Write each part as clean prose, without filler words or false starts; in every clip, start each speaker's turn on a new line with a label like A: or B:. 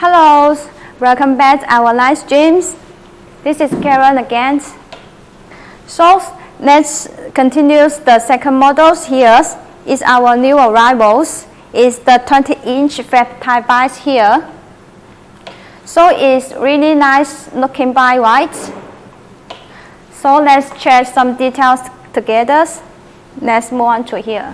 A: Hello, welcome back to our live streams. This is Karen again. So let's continue the second models here. Is our new arrivals. Is the 20-inch fat type bike here. So it's really nice looking bike, right? So let's check some details together. Let's move on to here.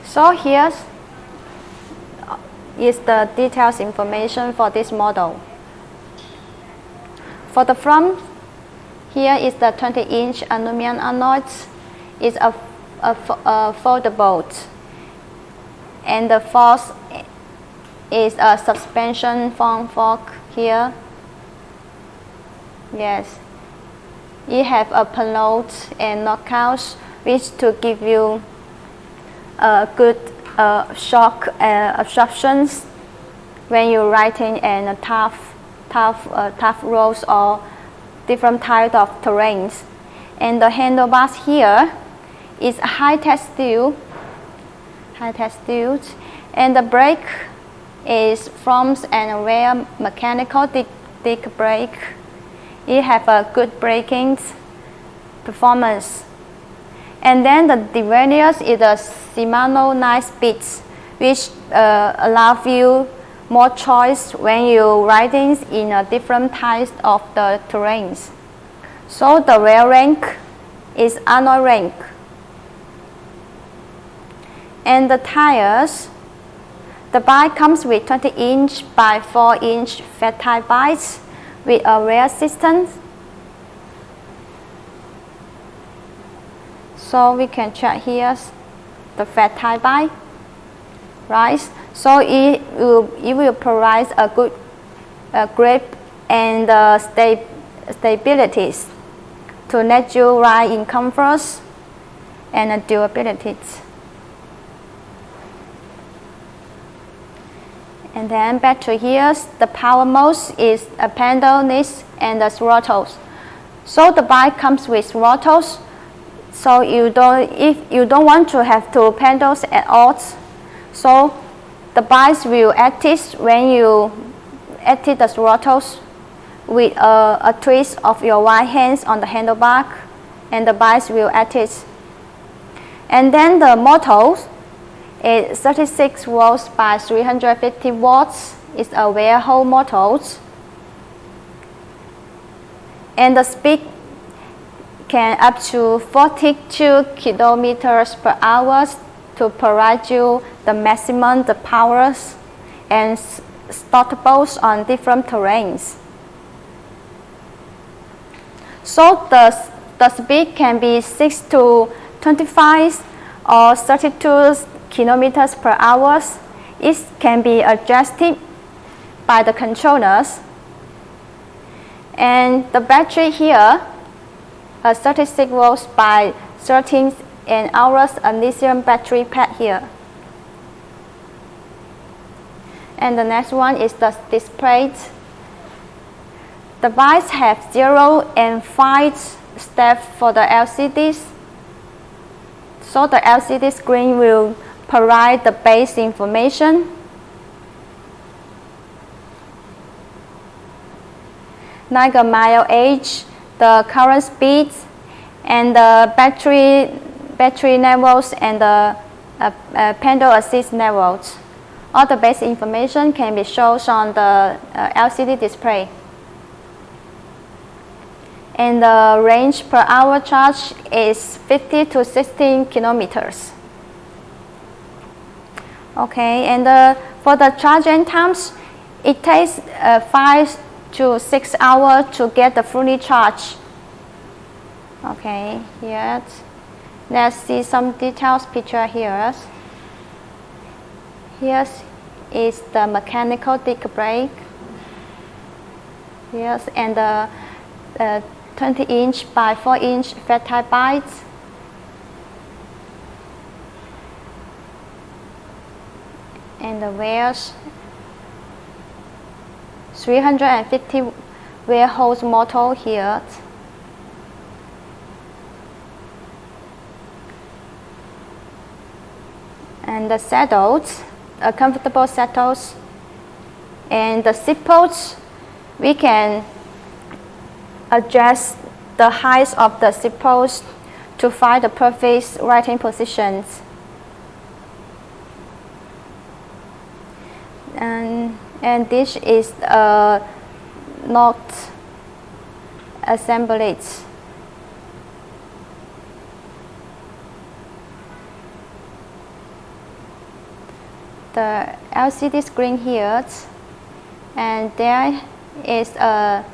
A: So here is the details information for this model. For the front, here is the 20-inch aluminum alloy. It's a foldable. And the force is a suspension foam fork here. Yes. You have a payload and knockouts, which to give you good shock absorptions when you're riding in a tough roads or different types of terrains. And the handlebars here is high-tech steel, and the brake is front and rear mechanical disc brake. It have a good braking performance. And then the derailleurs is a Shimano 9-speed, which allows you more choice when you're riding in a different types of the terrains. So the rear rank is alloy rank. And the tires, the bike comes with 20-inch by 4-inch fat tire bikes with a rear system. So we can check here the fat tire bike, right? So it will provide a good grip and stability to let you ride in comfort and durability. And then back to here, the power modes is a pedal, knee, and the throttles. So the bike comes with throttles. So if you don't want to have two pedals at all, so the bike will active when you activate the throttles with a twist of your right hand on the handlebar, and the bike will active. And then the motor is 36 volts by 350 watts. It's a warehouse motor, and the speed can up to 42 kilometers per hour to provide you the maximum the powers and startables on different terrains. So the speed can be 6 to 25 or 32 kilometers per hour. It can be adjusted by the controllers. And the battery here, a 36 volts by 13 hours lithium battery pack here. And the next one is the display. The bikes have 0 and 5 steps for the LCDs. So the LCD screen will provide the base information. Like a mile age, the current speed, and the battery levels, and the pedal assist levels. All the basic information can be shown on the LCD display. And the range per hour charge is 50 to 16 kilometers. Okay, and for the charging times, it takes 5 to 6 hours to get the fully charged. Okay, here, let's see some details picture here. Here is the mechanical disc brake. Yes, and the 20-inch by 4-inch fat tire bikes. And the wheels 350 warehouse model here. And the saddles, comfortable saddles. And the seat posts, we can adjust the height of the seat post to find the perfect writing positions. And this is not assembled. The LCD screen here, and there is a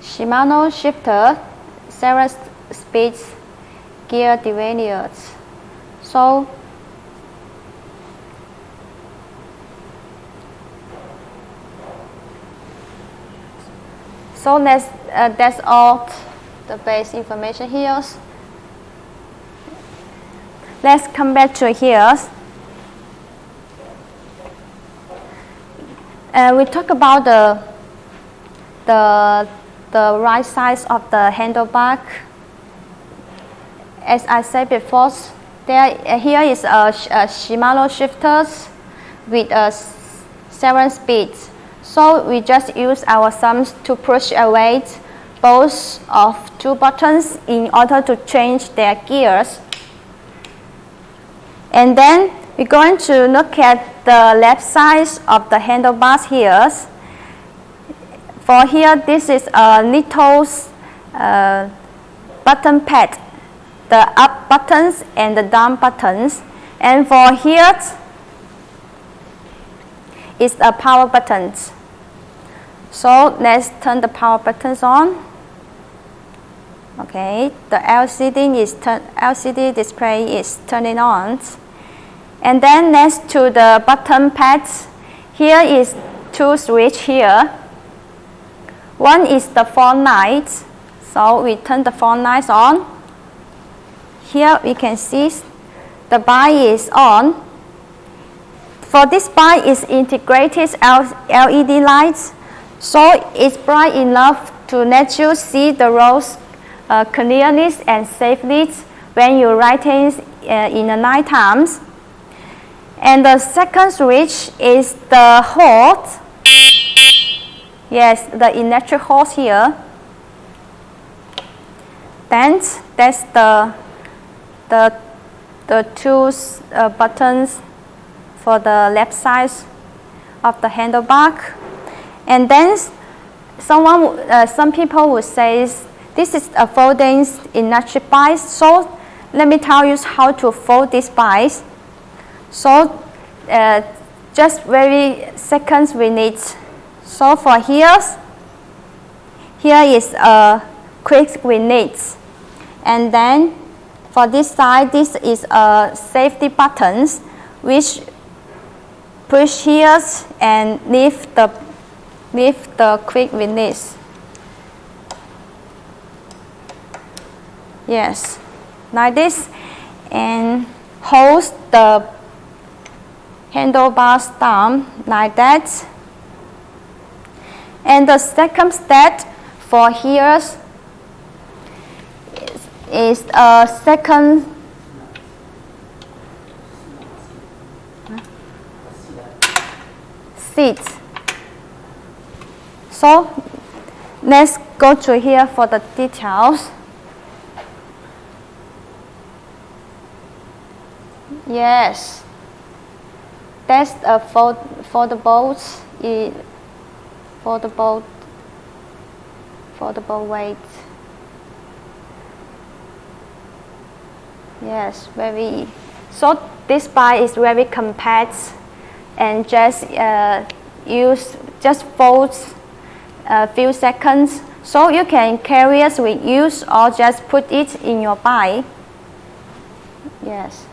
A: Shimano shifter, 7-speed gear derailleurs. So that's all the base information here. Let's come back to here. We talk about the right size of the handlebar. As I said before, here is a Shimano shifters with a 7 speeds. So we just use our thumbs to push away both of 2 buttons in order to change their gears. And then we're going to look at the left side of the handlebars here. For here, this is a little button pad, the up buttons and the down buttons. And for here, is a power buttons. So let's turn the power buttons on. Okay, the LCD display is turning on. And then next to the button pads, here is 2 switches here. One is the phone light. So we turn the phone lights on. Here we can see the bar is on. For this bar is integrated LED lights, so it's bright enough to let you see the roads clearly and safely when you're writing in the night times. And the second switch is the hose. Yes, the electric hose here. Then that's the 2 buttons for the left side of the handlebar. And then some people would say this is a folding electric bike. So let me tell you how to fold this bike. So just very seconds we need. So for here is a quick we need. And then for this side, this is a safety buttons which push here and lift the quick release. Yes, like this, and hold the handlebars down like that. And the second step for here is a second seat. So let's go to here for the details. Yes, that's a foldable weight. Yes, very. So this bike is very compact, and just folds a few seconds. So you can carry it with you or just put it in your bike. Yes.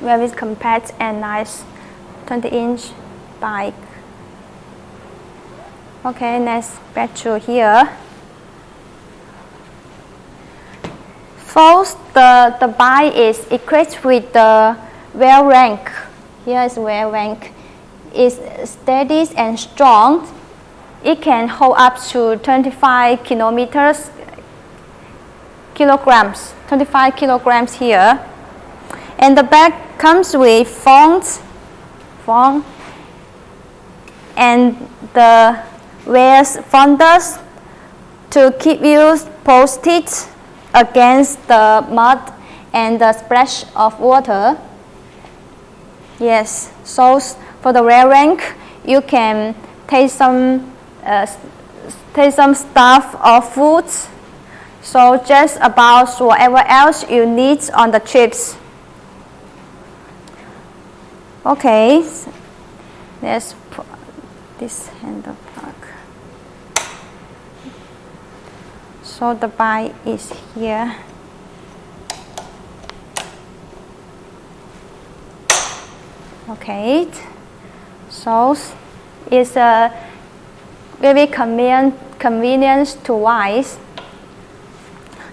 A: Very compact and nice 20-inch bike. Okay, next back to here. First, the bike is equipped with the wheel rank. Here is wheel rank. It's steady and strong, it can hold up to 25 kilograms, 25 kilograms here. And the bag comes with phone, and the various folders to keep you posted against the mud and the splash of water. Yes, so for the rear rank, you can take some stuff or food. So just about whatever else you need on the trips. Okay, let's put this handle plug. So the bike is here. Okay, so it's a very convenient device.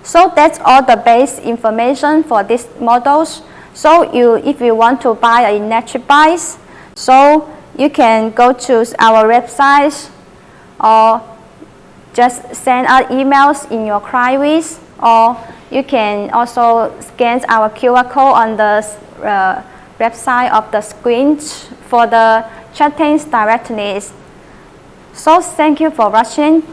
A: So that's all the base information for these models. So if you want to buy an electric bike, so you can go to our website or just send us emails in your queries, or you can also scan our QR code on the website of the screen for the chatting directly. So thank you for watching.